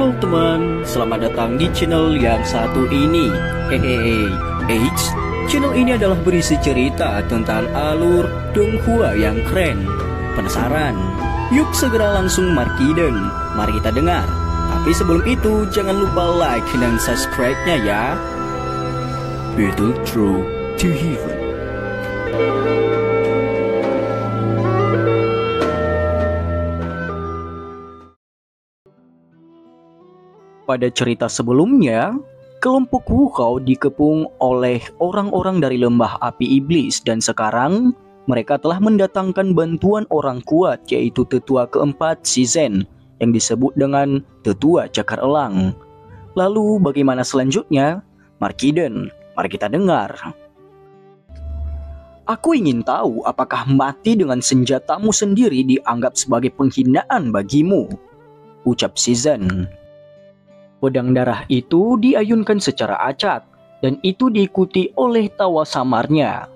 Halo teman, selamat datang di channel yang satu ini. Hehehe, Eits, channel ini adalah berisi cerita tentang alur Donghua yang keren. Penasaran? Yuk segera langsung markiden, mari kita dengar. Tapi sebelum itu, jangan lupa like dan subscribe-nya ya. Battle Through to Heaven. Pada cerita sebelumnya, kelompok Wuhao dikepung oleh orang-orang dari lembah api iblis dan sekarang mereka telah mendatangkan bantuan orang kuat yaitu tetua keempat Shizen yang disebut dengan tetua cakar elang. Lalu bagaimana selanjutnya? Markiden, mari kita dengar. Aku ingin tahu apakah mati dengan senjatamu sendiri dianggap sebagai penghinaan bagimu, ucap Shizen. Pedang darah itu diayunkan secara acak, dan itu diikuti oleh tawa samarnya.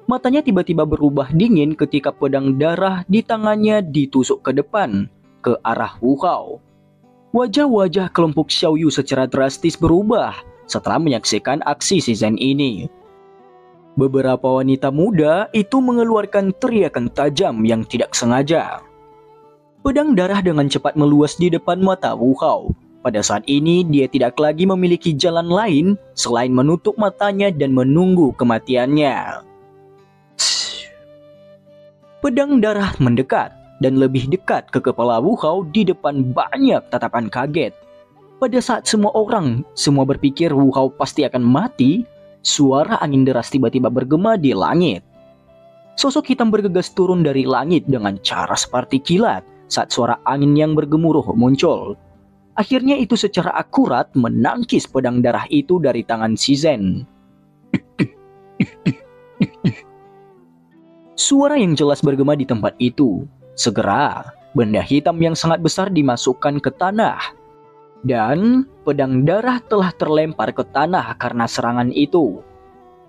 Matanya tiba-tiba berubah dingin ketika pedang darah di tangannya ditusuk ke depan, ke arah Wuhao. Wajah-wajah kelompok Xiaoyu secara drastis berubah setelah menyaksikan aksi Shizen ini. Beberapa wanita muda itu mengeluarkan teriakan tajam yang tidak sengaja. Pedang darah dengan cepat meluas di depan mata Wuhao. Pada saat ini, dia tidak lagi memiliki jalan lain selain menutup matanya dan menunggu kematiannya. Pedang darah mendekat dan lebih dekat ke kepala Wuhao di depan banyak tatapan kaget. Pada saat semua berpikir Wuhao pasti akan mati, suara angin deras tiba-tiba bergema di langit. Sosok hitam bergegas turun dari langit dengan cara seperti kilat saat suara angin yang bergemuruh muncul. Akhirnya itu secara akurat menangkis pedang darah itu dari tangan Shizen. Suara yang jelas bergema di tempat itu. Segera, benda hitam yang sangat besar dimasukkan ke tanah. Dan pedang darah telah terlempar ke tanah karena serangan itu.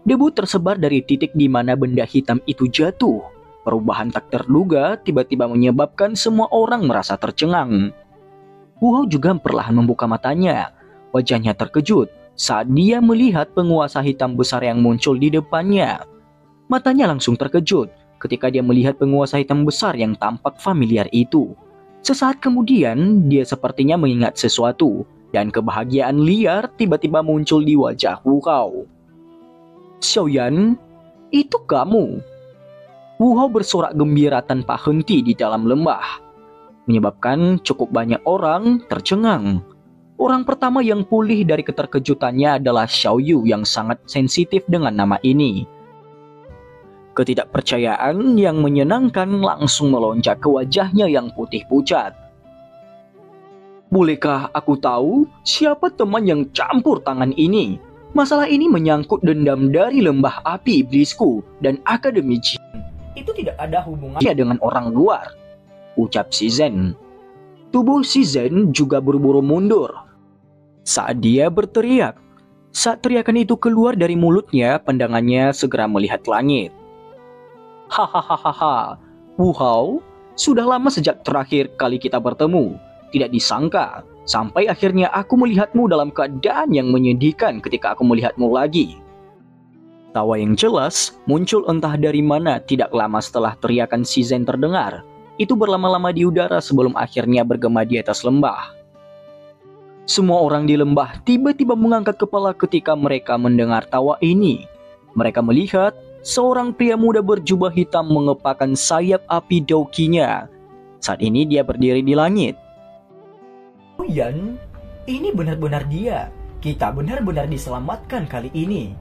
Debu tersebar dari titik di mana benda hitam itu jatuh. Perubahan tak terduga tiba-tiba menyebabkan semua orang merasa tercengang. Wuhao juga perlahan membuka matanya. Wajahnya terkejut saat dia melihat penguasa hitam besar yang muncul di depannya. Matanya langsung terkejut ketika dia melihat penguasa hitam besar yang tampak familiar itu. Sesaat kemudian, dia sepertinya mengingat sesuatu dan kebahagiaan liar tiba-tiba muncul di wajah Wuhao. Xiaoyan, itu kamu? Wuhao bersorak gembira tanpa henti di dalam lembah, menyebabkan cukup banyak orang tercengang. Orang pertama yang pulih dari keterkejutannya adalah Xiaoyu yang sangat sensitif dengan nama ini. Ketidakpercayaan yang menyenangkan langsung melonjak ke wajahnya yang putih pucat. Bolehkah aku tahu siapa teman yang campur tangan ini? Masalah ini menyangkut dendam dari lembah api iblisku dan Akademi Jin. Itu tidak ada hubungannya dengan orang luar, ucap Shizen. Tubuh Shizen juga buru-buru mundur saat dia berteriak. Saat teriakan itu keluar dari mulutnya, pandangannya segera melihat langit. Hahaha, Wuhao, sudah lama sejak terakhir kali kita bertemu. Tidak disangka, sampai akhirnya aku melihatmu dalam keadaan yang menyedihkan ketika aku melihatmu lagi. Tawa yang jelas muncul entah dari mana tidak lama setelah teriakan Shizen terdengar. Itu berlama-lama di udara sebelum akhirnya bergema di atas lembah. Semua orang di lembah tiba-tiba mengangkat kepala ketika mereka mendengar tawa ini. Mereka melihat seorang pria muda berjubah hitam mengepakkan sayap api daukinya. Saat ini dia berdiri di langit. Yan, ini benar-benar dia. Kita benar-benar diselamatkan kali ini.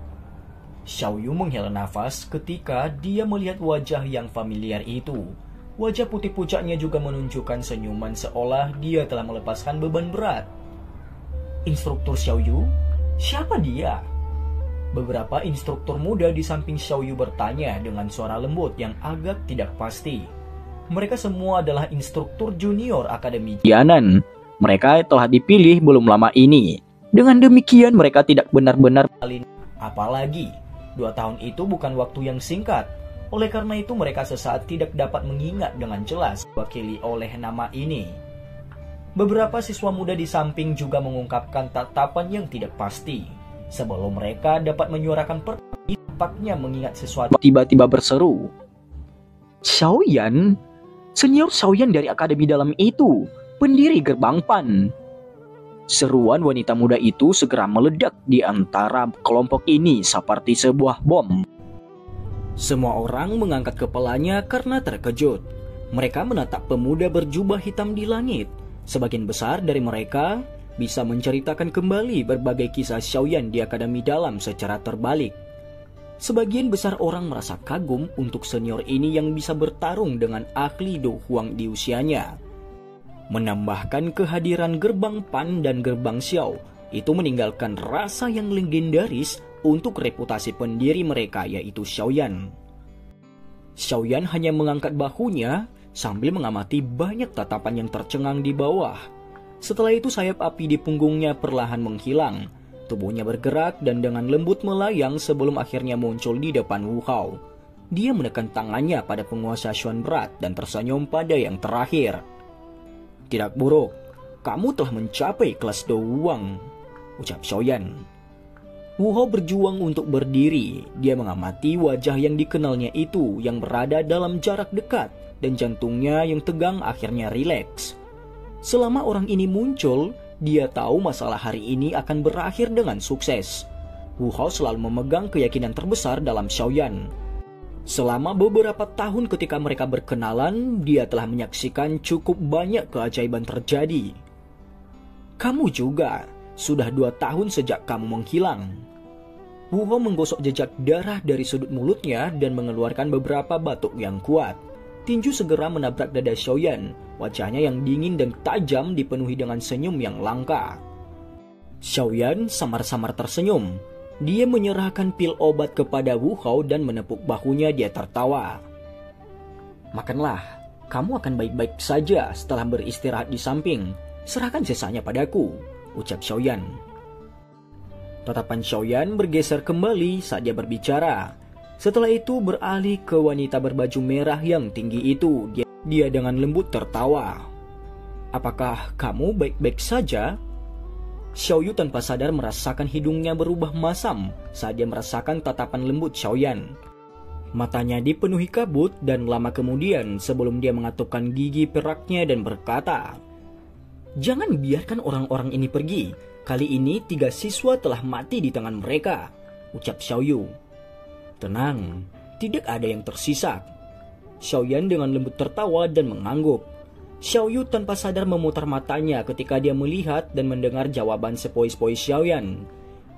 Xiaoyu menghela nafas ketika dia melihat wajah yang familiar itu. Wajah putih pucatnya juga menunjukkan senyuman seolah dia telah melepaskan beban berat. Instruktur Xiaoyu? Siapa dia? Beberapa instruktur muda di samping Xiaoyu bertanya dengan suara lembut yang agak tidak pasti. Mereka semua adalah instruktur junior Akademi Jianan. Mereka telah dipilih belum lama ini. Dengan demikian mereka tidak benar-benar apalagi 2 tahun itu bukan waktu yang singkat. Oleh karena itu mereka sesaat tidak dapat mengingat dengan jelas diwakili oleh nama ini. Beberapa siswa muda di samping juga mengungkapkan tatapan yang tidak pasti. Sebelum mereka dapat menyuarakan pertanyaan, tampaknya mengingat sesuatu. Tiba-tiba berseru, Xiaoyan, senior Xiaoyan dari akademi dalam itu, pendiri gerbang PAN. Seruan wanita muda itu segera meledak di antara kelompok ini seperti sebuah bom. Semua orang mengangkat kepalanya karena terkejut. Mereka menatap pemuda berjubah hitam di langit. Sebagian besar dari mereka bisa menceritakan kembali berbagai kisah Xiaoyan di akademi dalam secara terbalik. Sebagian besar orang merasa kagum untuk senior ini yang bisa bertarung dengan ahli Do Huang di usianya. Menambahkan kehadiran gerbang Pan dan gerbang Xiao itu meninggalkan rasa yang legendaris untuk reputasi pendiri mereka, yaitu Xiaoyan. Xiaoyan hanya mengangkat bahunya sambil mengamati banyak tatapan yang tercengang di bawah. Setelah itu sayap api di punggungnya perlahan menghilang. Tubuhnya bergerak dan dengan lembut melayang sebelum akhirnya muncul di depan Wu Hao. Dia menekan tangannya pada penguasa Xuan berat dan tersenyum pada yang terakhir. Tidak buruk, kamu telah mencapai kelas Do Huang, ucap Xiaoyan. Wu Hao berjuang untuk berdiri. Dia mengamati wajah yang dikenalnya itu yang berada dalam jarak dekat dan jantungnya yang tegang akhirnya rileks. Selama orang ini muncul, dia tahu masalah hari ini akan berakhir dengan sukses. Wu Hao selalu memegang keyakinan terbesar dalam Xiaoyan. Selama beberapa tahun ketika mereka berkenalan, dia telah menyaksikan cukup banyak keajaiban terjadi. Kamu juga, sudah 2 tahun sejak kamu menghilang. Wu Hao menggosok jejak darah dari sudut mulutnya dan mengeluarkan beberapa batuk yang kuat. Tinju segera menabrak dada Xiaoyan. Wajahnya yang dingin dan tajam dipenuhi dengan senyum yang langka. Xiaoyan samar-samar tersenyum. Dia menyerahkan pil obat kepada Wu Hao dan menepuk bahunya. Dia tertawa. Makanlah, kamu akan baik-baik saja setelah beristirahat di samping. Serahkan sisanya padaku, ucap Xiaoyan. Tatapan Xiaoyan bergeser kembali saat dia berbicara. Setelah itu beralih ke wanita berbaju merah yang tinggi itu. Dia dengan lembut tertawa. Apakah kamu baik-baik saja? Xiaoyu tanpa sadar merasakan hidungnya berubah masam saat dia merasakan tatapan lembut Xiaoyan. Matanya dipenuhi kabut dan lama kemudian sebelum dia mengatupkan gigi peraknya dan berkata, Jangan biarkan orang-orang ini pergi. Kali ini 3 siswa telah mati di tangan mereka, ucap Xiaoyu. Tenang, tidak ada yang tersisa. Xiaoyan dengan lembut tertawa dan mengangguk. Xiaoyu tanpa sadar memutar matanya ketika dia melihat dan mendengar jawaban sepoi-sepoi Xiaoyan.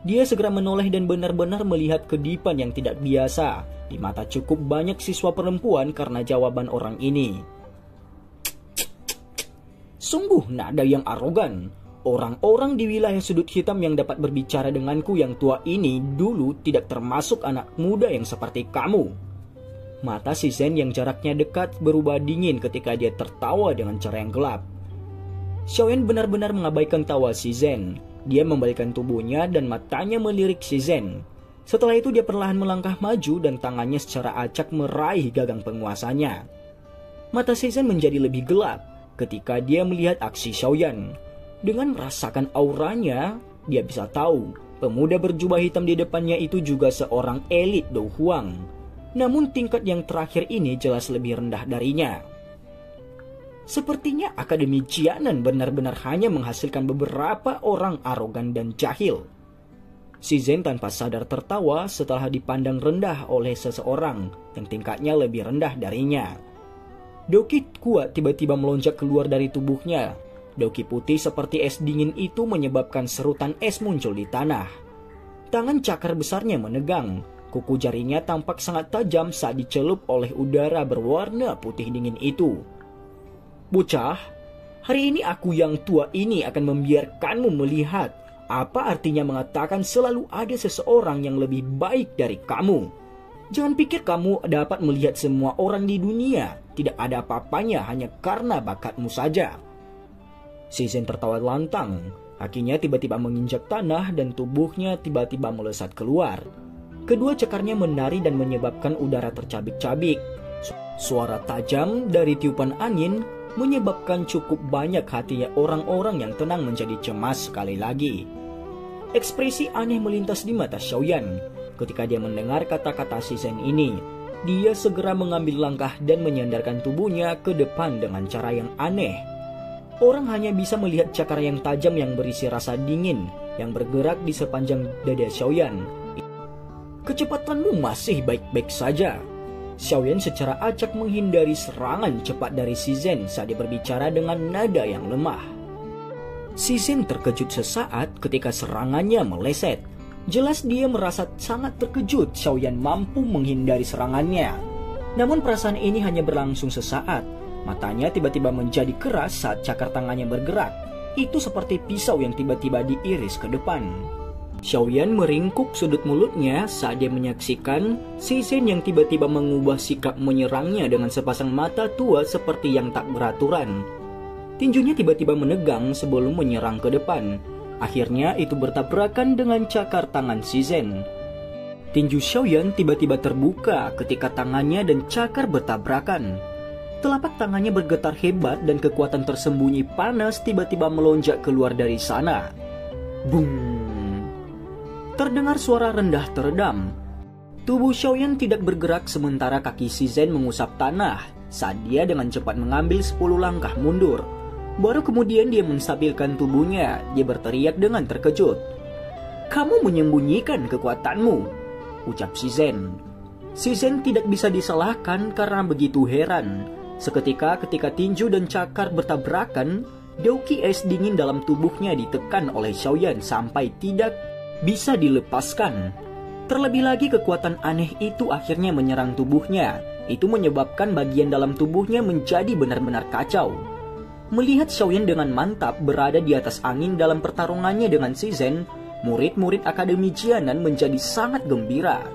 Dia segera menoleh dan benar-benar melihat kedipan yang tidak biasa di mata cukup banyak siswa perempuan karena jawaban orang ini. Sungguh nada yang arogan. Orang-orang di wilayah sudut hitam yang dapat berbicara denganku yang tua ini dulu tidak termasuk anak muda yang seperti kamu. Mata si Zen yang jaraknya dekat berubah dingin ketika dia tertawa dengan cara yang gelap. Xiaoyan benar-benar mengabaikan tawa si Zen. Dia membalikkan tubuhnya dan matanya melirik si Zen. Setelah itu dia perlahan melangkah maju dan tangannya secara acak meraih gagang penguasanya. Mata si Zen menjadi lebih gelap ketika dia melihat aksi Xiaoyan. Dengan merasakan auranya, dia bisa tahu pemuda berjubah hitam di depannya itu juga seorang elit Do Huang. Namun tingkat yang terakhir ini jelas lebih rendah darinya. Sepertinya Akademi Jianan benar-benar hanya menghasilkan beberapa orang arogan dan jahil. Si Zen tanpa sadar tertawa setelah dipandang rendah oleh seseorang yang tingkatnya lebih rendah darinya. Doki kuat tiba-tiba melonjak keluar dari tubuhnya. Doki putih seperti es dingin itu menyebabkan serutan es muncul di tanah. Tangan cakar besarnya menegang. Kuku jarinya tampak sangat tajam saat dicelup oleh udara berwarna putih dingin itu. Bocah, hari ini aku yang tua ini akan membiarkanmu melihat apa artinya mengatakan selalu ada seseorang yang lebih baik dari kamu. Jangan pikir kamu dapat melihat semua orang di dunia. Tidak ada apa-apanya hanya karena bakatmu saja. Si Zen tertawa lantang, kakinya tiba-tiba menginjak tanah dan tubuhnya tiba-tiba melesat keluar. Kedua cekarnya menari dan menyebabkan udara tercabik-cabik. Suara tajam dari tiupan angin menyebabkan cukup banyak hatinya orang-orang yang tenang menjadi cemas sekali lagi. Ekspresi aneh melintas di mata Xiaoyan ketika dia mendengar kata-kata Shizhen ini. Dia segera mengambil langkah dan menyandarkan tubuhnya ke depan dengan cara yang aneh. Orang hanya bisa melihat cakar yang tajam yang berisi rasa dingin yang bergerak di sepanjang dada Xiaoyan. Kecepatanmu masih baik-baik saja. Xiaoyan secara acak menghindari serangan cepat dari Shizhen saat dia berbicara dengan nada yang lemah. Shizhen terkejut sesaat ketika serangannya meleset. Jelas dia merasa sangat terkejut Xiaoyan mampu menghindari serangannya. Namun perasaan ini hanya berlangsung sesaat. Matanya tiba-tiba menjadi keras saat cakar tangannya bergerak. Itu seperti pisau yang tiba-tiba diiris ke depan. Xiaoyan meringkuk sudut mulutnya saat dia menyaksikan Shizhen yang tiba-tiba mengubah sikap menyerangnya dengan sepasang mata tua seperti yang tak beraturan. Tinjunya tiba-tiba menegang sebelum menyerang ke depan. Akhirnya itu bertabrakan dengan cakar tangan Shizhen. Tinju Xiaoyan tiba-tiba terbuka ketika tangannya dan cakar bertabrakan. Telapak tangannya bergetar hebat dan kekuatan tersembunyi panas tiba-tiba melonjak keluar dari sana. Bung! Terdengar suara rendah teredam. Tubuh Xiaoyan tidak bergerak sementara kaki Shizhen mengusap tanah saat dia dengan cepat mengambil 10 langkah mundur. Baru kemudian dia menstabilkan tubuhnya. Dia berteriak dengan terkejut. "Kamu menyembunyikan kekuatanmu," ucap Shizhen. Shizhen tidak bisa disalahkan karena begitu heran. Seketika ketika tinju dan cakar bertabrakan, Doki es dingin dalam tubuhnya ditekan oleh Xiaoyan sampai tidak bisa dilepaskan. Terlebih lagi kekuatan aneh itu akhirnya menyerang tubuhnya. Itu menyebabkan bagian dalam tubuhnya menjadi benar-benar kacau. Melihat Xiaoyan dengan mantap berada di atas angin dalam pertarungannya dengan Shizhen, murid-murid Akademi Jianan menjadi sangat gembira.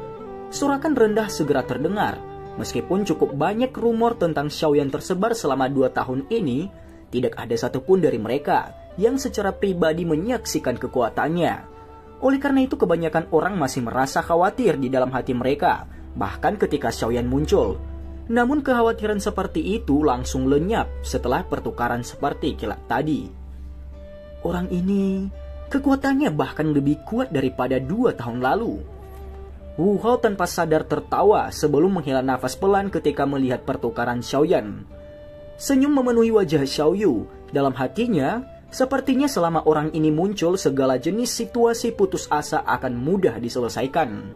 Sorakan rendah segera terdengar. Meskipun cukup banyak rumor tentang Xiaoyan tersebar selama 2 tahun ini, tidak ada satupun dari mereka yang secara pribadi menyaksikan kekuatannya. Oleh karena itu kebanyakan orang masih merasa khawatir di dalam hati mereka, bahkan ketika Xiaoyan muncul. Namun kekhawatiran seperti itu langsung lenyap setelah pertukaran seperti kilat tadi. Orang ini, kekuatannya bahkan lebih kuat daripada 2 tahun lalu. Wu Hao tanpa sadar tertawa sebelum menghela nafas pelan ketika melihat pertukaran Xiaoyan. Senyum memenuhi wajah Xiao Yu. Dalam hatinya, sepertinya selama orang ini muncul segala jenis situasi putus asa akan mudah diselesaikan.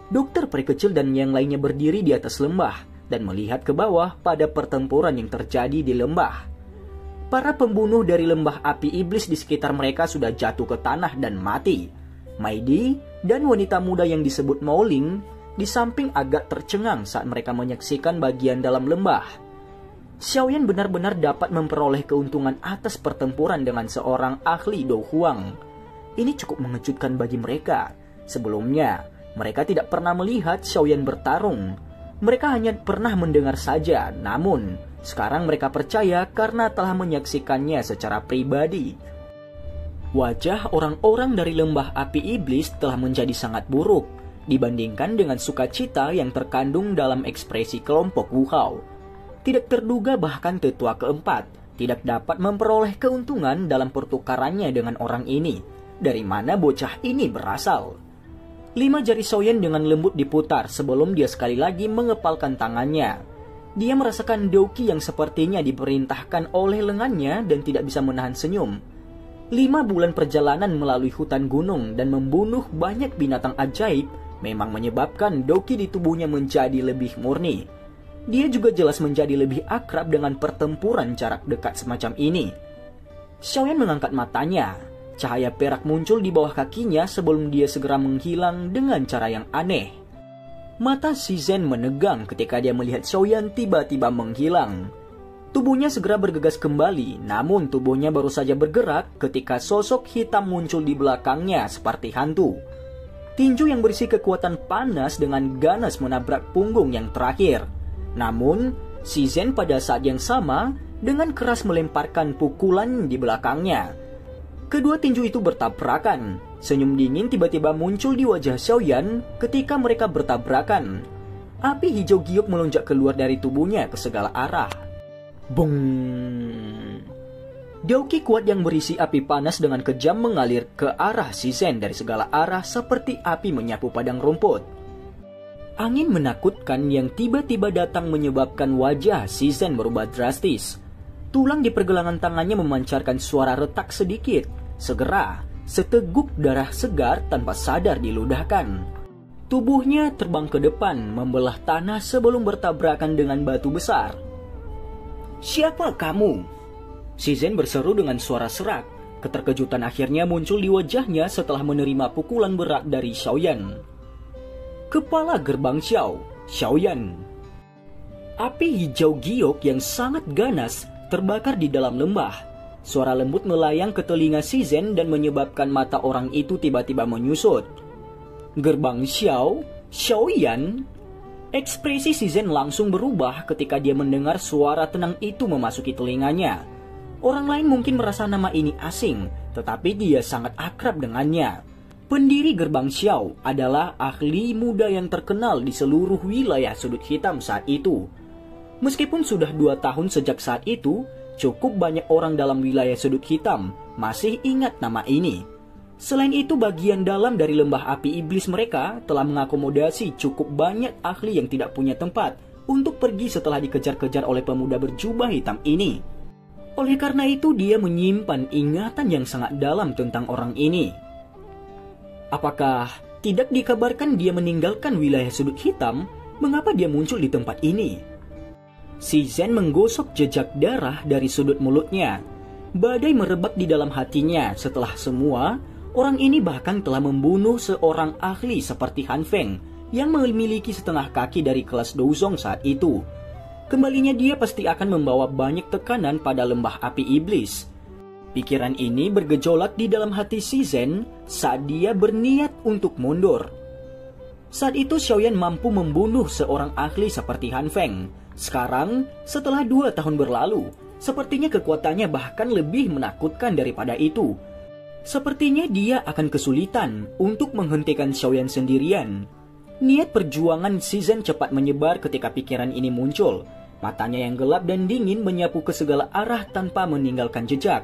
Dokter peri kecil dan yang lainnya berdiri di atas lembah dan melihat ke bawah pada pertempuran yang terjadi di lembah. Para pembunuh dari lembah api iblis di sekitar mereka sudah jatuh ke tanah dan mati. Maidi dan wanita muda yang disebut Mouling di samping agak tercengang saat mereka menyaksikan bagian dalam lembah. Xiaoyan benar-benar dapat memperoleh keuntungan atas pertempuran dengan seorang ahli Dou Huang. Ini cukup mengejutkan bagi mereka. Sebelumnya, mereka tidak pernah melihat Xiaoyan bertarung. Mereka hanya pernah mendengar saja, namun sekarang mereka percaya karena telah menyaksikannya secara pribadi. Wajah orang-orang dari lembah api iblis telah menjadi sangat buruk dibandingkan dengan sukacita yang terkandung dalam ekspresi kelompok Wu Hao. Tidak terduga bahkan tetua keempat tidak dapat memperoleh keuntungan dalam pertukarannya dengan orang ini. Dari mana bocah ini berasal? 5 jari Xiaoyan dengan lembut diputar sebelum dia sekali lagi mengepalkan tangannya. Dia merasakan Doki yang sepertinya diperintahkan oleh lengannya dan tidak bisa menahan senyum. 5 bulan perjalanan melalui hutan gunung dan membunuh banyak binatang ajaib memang menyebabkan Doki di tubuhnya menjadi lebih murni. Dia juga jelas menjadi lebih akrab dengan pertempuran jarak dekat semacam ini. Xiaoyan mengangkat matanya. Cahaya perak muncul di bawah kakinya sebelum dia segera menghilang dengan cara yang aneh. Mata Shizhen menegang ketika dia melihat Xiaoyan tiba-tiba menghilang. Tubuhnya segera bergegas kembali, namun tubuhnya baru saja bergerak ketika sosok hitam muncul di belakangnya seperti hantu. Tinju yang berisi kekuatan panas dengan ganas menabrak punggung yang terakhir. Namun, Shizhen pada saat yang sama dengan keras melemparkan pukulan di belakangnya. Kedua tinju itu bertabrakan. Senyum dingin tiba-tiba muncul di wajah Xiaoyan ketika mereka bertabrakan. Api hijau giok melonjak keluar dari tubuhnya ke segala arah. Bung. Dauki kuat yang berisi api panas dengan kejam mengalir ke arah Shizen dari segala arah seperti api menyapu padang rumput. Angin menakutkan yang tiba-tiba datang menyebabkan wajah Shizen berubah drastis. Tulang di pergelangan tangannya memancarkan suara retak sedikit. Segera, seteguk darah segar tanpa sadar diludahkan. Tubuhnya terbang ke depan, membelah tanah sebelum bertabrakan dengan batu besar. "Siapa kamu?" Shizen berseru dengan suara serak. Keterkejutan akhirnya muncul di wajahnya setelah menerima pukulan berat dari Xiaoyan. Kepala gerbang Xiaoyan. Api hijau giok yang sangat ganas terbakar di dalam lembah. Suara lembut melayang ke telinga Shizen dan menyebabkan mata orang itu tiba-tiba menyusut. Gerbang Xiaoyan. Ekspresi Shizen langsung berubah ketika dia mendengar suara tenang itu memasuki telinganya. Orang lain mungkin merasa nama ini asing, tetapi dia sangat akrab dengannya. Pendiri Gerbang Xiao adalah ahli muda yang terkenal di seluruh wilayah sudut hitam saat itu. Meskipun sudah 2 tahun sejak saat itu, cukup banyak orang dalam wilayah sudut hitam masih ingat nama ini. Selain itu, bagian dalam dari lembah api iblis mereka telah mengakomodasi cukup banyak ahli yang tidak punya tempat untuk pergi setelah dikejar-kejar oleh pemuda berjubah hitam ini. Oleh karena itu, dia menyimpan ingatan yang sangat dalam tentang orang ini. Apakah tidak dikabarkan dia meninggalkan wilayah sudut hitam? Mengapa dia muncul di tempat ini? Shizen menggosok jejak darah dari sudut mulutnya. Badai merebak di dalam hatinya setelah semua. Orang ini bahkan telah membunuh seorang ahli seperti Han Feng yang memiliki setengah kaki dari kelas Douzong saat itu. Kembalinya dia pasti akan membawa banyak tekanan pada lembah api iblis. Pikiran ini bergejolak di dalam hati Shizen saat dia berniat untuk mundur. Saat itu Xiaoyan mampu membunuh seorang ahli seperti Han Feng. Sekarang, setelah 2 tahun berlalu, sepertinya kekuatannya bahkan lebih menakutkan daripada itu. Sepertinya dia akan kesulitan untuk menghentikan Xiaoyan sendirian. Niat perjuangan Shizen cepat menyebar ketika pikiran ini muncul. Matanya yang gelap dan dingin menyapu ke segala arah tanpa meninggalkan jejak.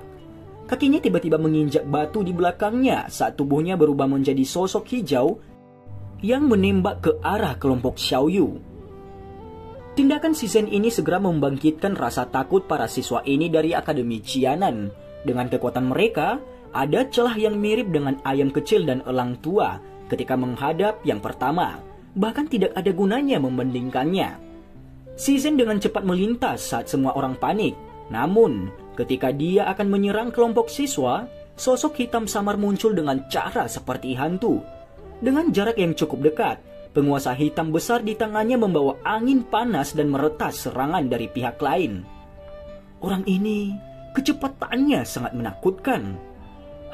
Kakinya tiba-tiba menginjak batu di belakangnya saat tubuhnya berubah menjadi sosok hijau yang menembak ke arah kelompok Xiaoyu. Tindakan Shizen ini segera membangkitkan rasa takut para siswa ini dari Akademi Qianan. Dengan kekuatan mereka, ada celah yang mirip dengan ayam kecil dan elang tua ketika menghadap yang pertama. Bahkan tidak ada gunanya membandingkannya. Shizen dengan cepat melintas saat semua orang panik. Namun, ketika dia akan menyerang kelompok siswa, sosok hitam samar muncul dengan cara seperti hantu. Dengan jarak yang cukup dekat, penguasa hitam besar di tangannya membawa angin panas dan meretas serangan dari pihak lain. Orang ini, kecepatannya sangat menakutkan.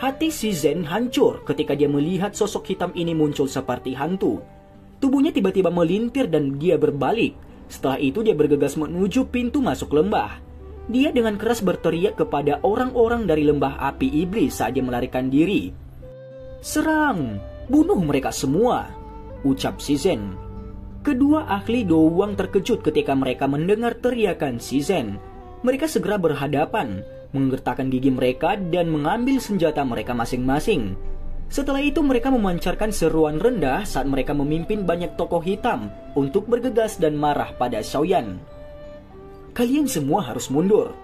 Hati Shizen hancur ketika dia melihat sosok hitam ini muncul seperti hantu. Tubuhnya tiba-tiba melintir dan dia berbalik. Setelah itu dia bergegas menuju pintu masuk lembah. Dia dengan keras berteriak kepada orang-orang dari lembah api iblis saat dia melarikan diri. "Serang! Bunuh mereka semua!" ucap Shizen. Kedua ahli Douwang terkejut ketika mereka mendengar teriakan Shizen. Mereka segera berhadapan, menggertakkan gigi mereka dan mengambil senjata mereka masing-masing. Setelah itu mereka memancarkan seruan rendah saat mereka memimpin banyak tokoh hitam untuk bergegas dan marah pada Xiaoyan. "Kalian semua harus mundur."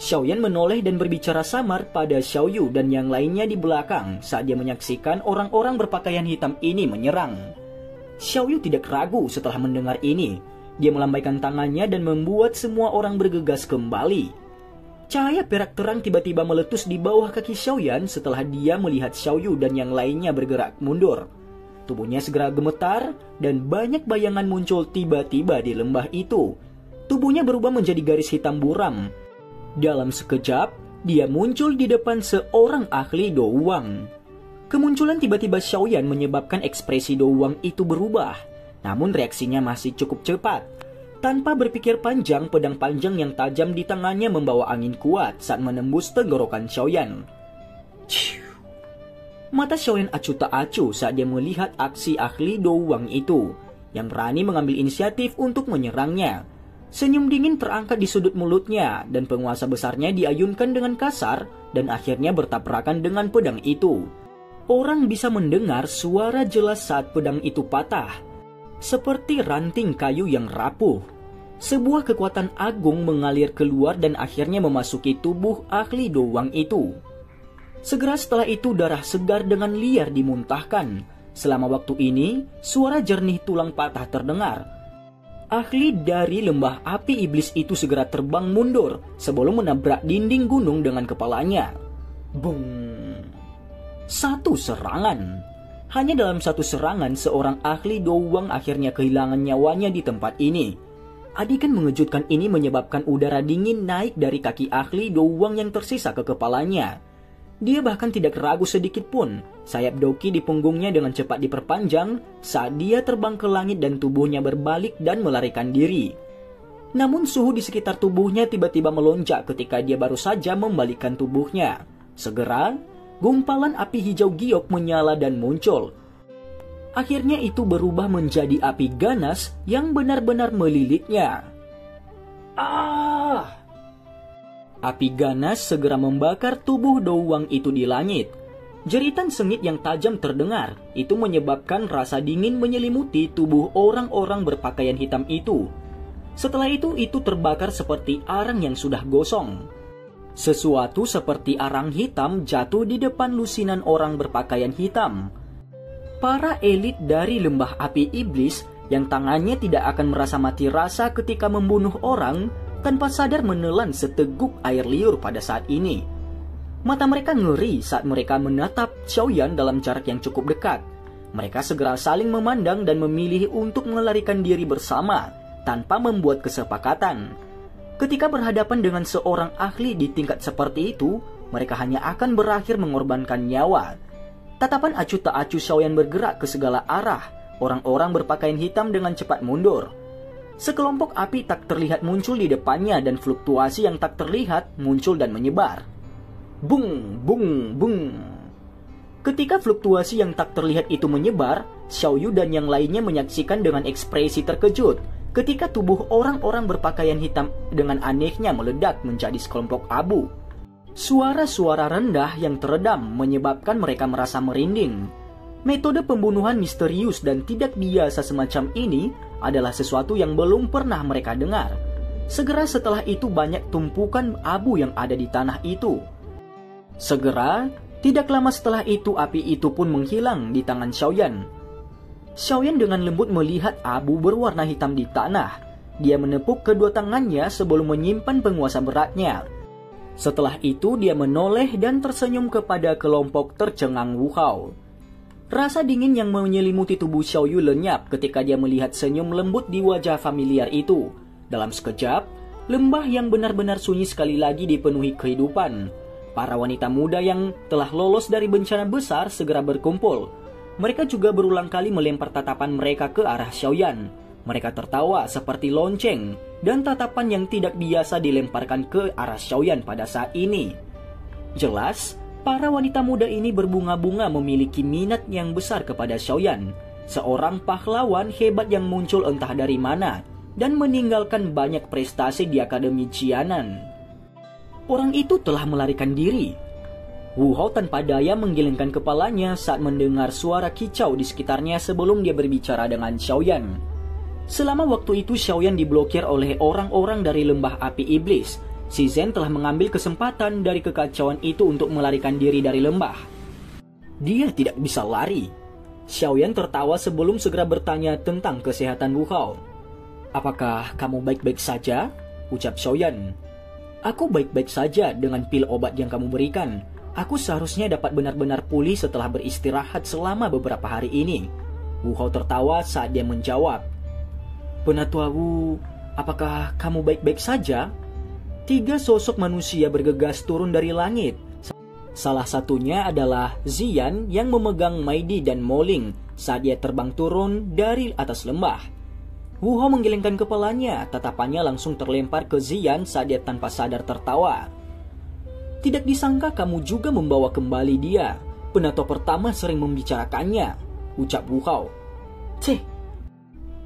Xiaoyan menoleh dan berbicara samar pada Xiaoyu dan yang lainnya di belakang saat dia menyaksikan orang-orang berpakaian hitam ini menyerang. Xiaoyu tidak ragu setelah mendengar ini. Dia melambaikan tangannya dan membuat semua orang bergegas kembali. Cahaya perak terang tiba-tiba meletus di bawah kaki Xiaoyan setelah dia melihat Xiaoyu dan yang lainnya bergerak mundur. Tubuhnya segera gemetar dan banyak bayangan muncul tiba-tiba di lembah itu. Tubuhnya berubah menjadi garis hitam buram. Dalam sekejap, dia muncul di depan seorang ahli Douwang. Kemunculan tiba-tiba Xiaoyan menyebabkan ekspresi Douwang itu berubah. Namun reaksinya masih cukup cepat. Tanpa berpikir panjang, pedang panjang yang tajam di tangannya membawa angin kuat saat menembus tenggorokan Xiaoyan. Mata Xiaoyan acuh tak acuh saat dia melihat aksi ahli Douwang itu, yang berani mengambil inisiatif untuk menyerangnya. Senyum dingin terangkat di sudut mulutnya dan penguasa besarnya diayunkan dengan kasar dan akhirnya bertabrakan dengan pedang itu. Orang bisa mendengar suara jelas saat pedang itu patah, seperti ranting kayu yang rapuh. Sebuah kekuatan agung mengalir keluar dan akhirnya memasuki tubuh ahli doang itu. Segera setelah itu darah segar dengan liar dimuntahkan. Selama waktu ini, suara jernih tulang patah terdengar. Ahli dari lembah api iblis itu segera terbang mundur sebelum menabrak dinding gunung dengan kepalanya. Bung! Satu serangan. Hanya dalam satu serangan seorang ahli doang akhirnya kehilangan nyawanya di tempat ini. Adegan mengejutkan ini menyebabkan udara dingin naik dari kaki ahli doang yang tersisa ke kepalanya. Dia bahkan tidak ragu sedikit pun. Sayap Doki di punggungnya dengan cepat diperpanjang saat dia terbang ke langit dan tubuhnya berbalik dan melarikan diri. Namun suhu di sekitar tubuhnya tiba-tiba melonjak ketika dia baru saja membalikkan tubuhnya. Segera, gumpalan api hijau giok menyala dan muncul. Akhirnya itu berubah menjadi api ganas yang benar-benar melilitnya. Ah! Api ganas segera membakar tubuh Douwang itu di langit. Jeritan sengit yang tajam terdengar. Itu menyebabkan rasa dingin menyelimuti tubuh orang-orang berpakaian hitam itu. Setelah itu terbakar seperti arang yang sudah gosong. Sesuatu seperti arang hitam jatuh di depan lusinan orang berpakaian hitam. Para elit dari lembah api iblis yang tangannya tidak akan merasa mati rasa ketika membunuh orang, tanpa sadar menelan seteguk air liur pada saat ini. Mata mereka ngeri saat mereka menatap Xiaoyan dalam jarak yang cukup dekat. Mereka segera saling memandang dan memilih untuk melarikan diri bersama tanpa membuat kesepakatan. Ketika berhadapan dengan seorang ahli di tingkat seperti itu, mereka hanya akan berakhir mengorbankan nyawa. Tatapan acuh tak acuh Xiaoyan bergerak ke segala arah. Orang-orang berpakaian hitam dengan cepat mundur. Sekelompok api tak terlihat muncul di depannya dan fluktuasi yang tak terlihat muncul dan menyebar. Bung, bung, bung. Ketika fluktuasi yang tak terlihat itu menyebar, Xiaoyu dan yang lainnya menyaksikan dengan ekspresi terkejut ketika tubuh orang-orang berpakaian hitam dengan anehnya meledak menjadi sekelompok abu. Suara-suara rendah yang teredam menyebabkan mereka merasa merinding. Metode pembunuhan misterius dan tidak biasa semacam ini adalah sesuatu yang belum pernah mereka dengar. Segera setelah itu banyak tumpukan abu yang ada di tanah itu. Segera, tidak lama setelah itu api itu pun menghilang di tangan Xiaoyan. Xiaoyan dengan lembut melihat abu berwarna hitam di tanah. Dia menepuk kedua tangannya sebelum menyimpan penguasa beratnya. Setelah itu dia menoleh dan tersenyum kepada kelompok tercengang Wu Hao. Rasa dingin yang menyelimuti tubuh Xiaoyu lenyap ketika dia melihat senyum lembut di wajah familiar itu. Dalam sekejap, lembah yang benar-benar sunyi sekali lagi dipenuhi kehidupan. Para wanita muda yang telah lolos dari bencana besar segera berkumpul. Mereka juga berulang kali melempar tatapan mereka ke arah Xiaoyan. Mereka tertawa seperti lonceng dan tatapan yang tidak biasa dilemparkan ke arah Xiaoyan pada saat ini. Jelas, para wanita muda ini berbunga-bunga memiliki minat yang besar kepada Xiaoyan, seorang pahlawan hebat yang muncul entah dari mana dan meninggalkan banyak prestasi di Akademi Jianan. Orang itu telah melarikan diri. Wu Hao tanpa daya menggelengkan kepalanya saat mendengar suara kicau di sekitarnya sebelum dia berbicara dengan Xiaoyan. Selama waktu itu Xiaoyan diblokir oleh orang-orang dari lembah api iblis. Si Zen telah mengambil kesempatan dari kekacauan itu untuk melarikan diri dari lembah. Dia tidak bisa lari. Xiaoyan tertawa sebelum segera bertanya tentang kesehatan Wu Hao. "Apakah kamu baik-baik saja?" ucap Xiaoyan. "Aku baik-baik saja dengan pil obat yang kamu berikan. Aku seharusnya dapat benar-benar pulih setelah beristirahat selama beberapa hari ini." Wu Hao tertawa saat dia menjawab. "Penatua Wu, apakah kamu baik-baik saja?" 3 sosok manusia bergegas turun dari langit. Salah satunya adalah Ziyan yang memegang Maidi dan Moling saat dia terbang turun dari atas lembah. Wu Hao menggelengkan kepalanya, tatapannya langsung terlempar ke Ziyan saat dia tanpa sadar tertawa. "Tidak disangka kamu juga membawa kembali dia. Penatua pertama sering membicarakannya," ucap Wu Hao. "Cih."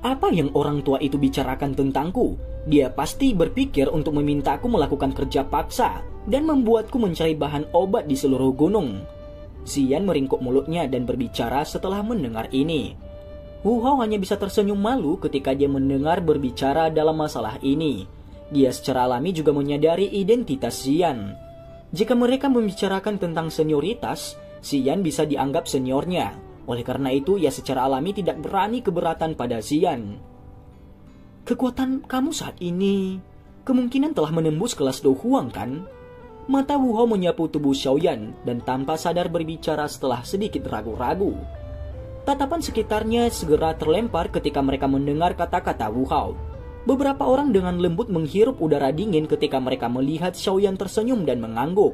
Apa yang orang tua itu bicarakan tentangku? Dia pasti berpikir untuk memintaku melakukan kerja paksa dan membuatku mencari bahan obat di seluruh gunung. Xian meringkuk mulutnya dan berbicara setelah mendengar ini. Wu Hao hanya bisa tersenyum malu ketika dia mendengar berbicara dalam masalah ini. Dia secara alami juga menyadari identitas Xian. Jika mereka membicarakan tentang senioritas, Xian bisa dianggap seniornya. Oleh karena itu, ia secara alami tidak berani keberatan pada Xian. Kekuatan kamu saat ini kemungkinan telah menembus kelas Do Huang, kan? Mata Wu Hao menyapu tubuh Xiaoyan dan tanpa sadar berbicara setelah sedikit ragu-ragu. Tatapan sekitarnya segera terlempar ketika mereka mendengar kata-kata Wu Hao. Beberapa orang dengan lembut menghirup udara dingin ketika mereka melihat Xiaoyan tersenyum dan mengangguk.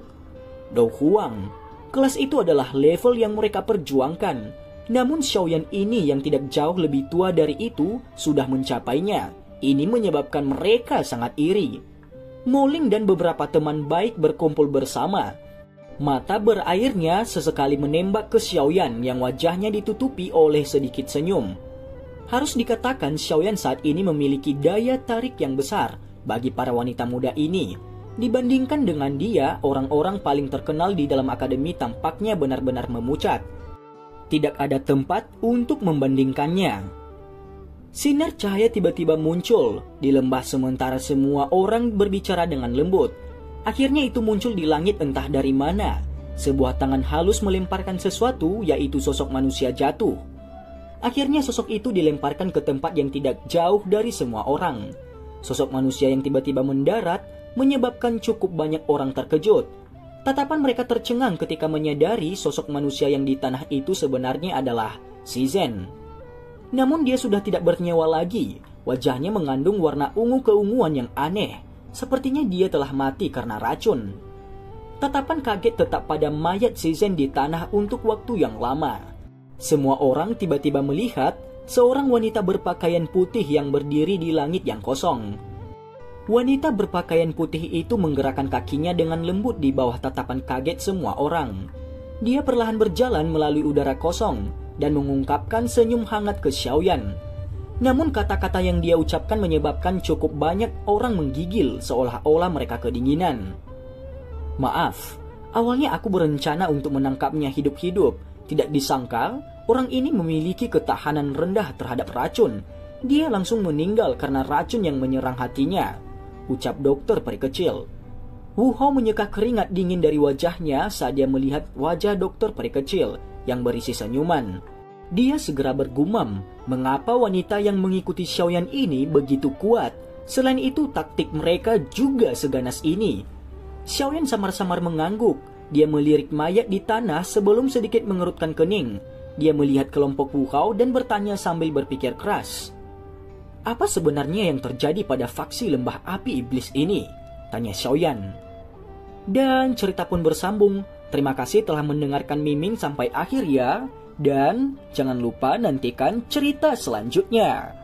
Do Huang, kelas itu adalah level yang mereka perjuangkan. Namun Xiaoyan ini yang tidak jauh lebih tua dari itu sudah mencapainya. Ini menyebabkan mereka sangat iri. Mo Ling dan beberapa teman baik berkumpul bersama. Mata berairnya sesekali menembak ke Xiaoyan yang wajahnya ditutupi oleh sedikit senyum. Harus dikatakan Xiaoyan saat ini memiliki daya tarik yang besar bagi para wanita muda ini. Dibandingkan dengan dia, orang-orang paling terkenal di dalam akademi tampaknya benar-benar memucat. Tidak ada tempat untuk membandingkannya. Sinar cahaya tiba-tiba muncul di lembah sementara semua orang berbicara dengan lembut. Akhirnya itu muncul di langit entah dari mana. Sebuah tangan halus melemparkan sesuatu, yaitu sosok manusia jatuh. Akhirnya sosok itu dilemparkan ke tempat yang tidak jauh dari semua orang. Sosok manusia yang tiba-tiba mendarat menyebabkan cukup banyak orang terkejut. Tatapan mereka tercengang ketika menyadari sosok manusia yang di tanah itu sebenarnya adalah Shizhen. Namun dia sudah tidak bernyawa lagi. Wajahnya mengandung warna ungu keunguan yang aneh. Sepertinya dia telah mati karena racun. Tatapan kaget tetap pada mayat Shizhen di tanah untuk waktu yang lama. Semua orang tiba-tiba melihat seorang wanita berpakaian putih yang berdiri di langit yang kosong. Wanita berpakaian putih itu menggerakkan kakinya dengan lembut di bawah tatapan kaget semua orang. Dia perlahan berjalan melalui udara kosong dan mengungkapkan senyum hangat ke Xiaoyan. Namun kata-kata yang dia ucapkan menyebabkan cukup banyak orang menggigil seolah-olah mereka kedinginan. Maaf, awalnya aku berencana untuk menangkapnya hidup-hidup. Tidak disangka, orang ini memiliki ketahanan rendah terhadap racun. Dia langsung meninggal karena racun yang menyerang hatinya, ucap dokter peri kecil. Wu Hao menyeka keringat dingin dari wajahnya saat dia melihat wajah dokter peri kecil yang berisi senyuman. Dia segera bergumam, mengapa wanita yang mengikuti Xiaoyan ini begitu kuat? Selain itu, taktik mereka juga seganas ini. Xiaoyan samar-samar mengangguk. Dia melirik mayat di tanah sebelum sedikit mengerutkan kening. Dia melihat kelompok Wu Hao dan bertanya sambil berpikir keras. Apa sebenarnya yang terjadi pada faksi lembah api iblis ini? Tanya Xiaoyan. Dan cerita pun bersambung. Terima kasih telah mendengarkan Miming sampai akhir ya. Dan jangan lupa nantikan cerita selanjutnya.